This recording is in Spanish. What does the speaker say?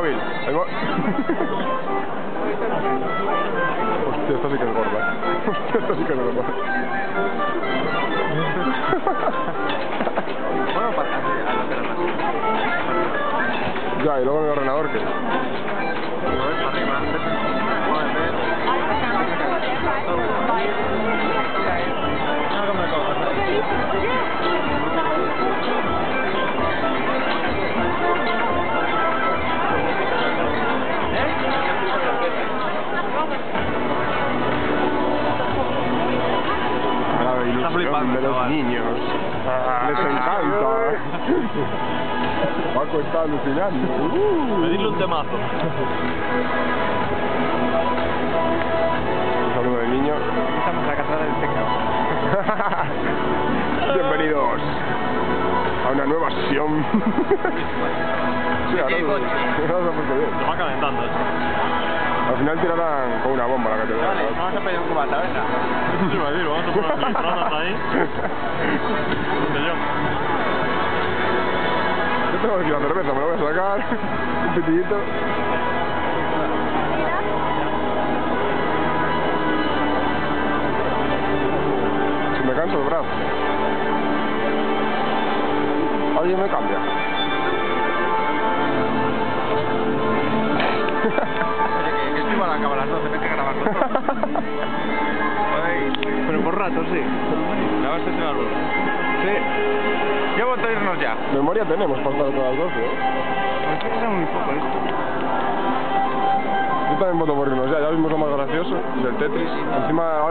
móvil. Hostia, esta sí que es gorda. Hostia, esta sí que es gorda. Bueno, para a la terraza. Ya, y luego en el ordenador, ¿qué? Lo ves para arriba. Puedes ver. Algo me cojo. Está flipando de los niños. Les encanta. Paco está alucinando. Pedirle un temazo. Un saludo de niño. Estamos en la catedral del Tecno. Bienvenidos a una nueva sesión. Sí, ahora se va calentando esto. Al final tirarán con una bomba la catedral. Vale, vamos a pedir un cubata, venga. Sí, va a decir, vamos a poner las litronas ahí. Yo tengo aquí la cerveza, me la voy a sacar. Un pitillito. Si me canso el brazo. ¿Alguien me cambia? Oye, que estoy a la cama a las 12, me hay que grabar todo. Pero por rato, sí. La vas a entrenar luego. Sí. Ya vamos a irnos ya. Memoria tenemos para estar todas las 12, ¿eh? Pues queda muy poco esto. Yo también voto por irnos ya vimos lo más gracioso del Tetris. Encima ahora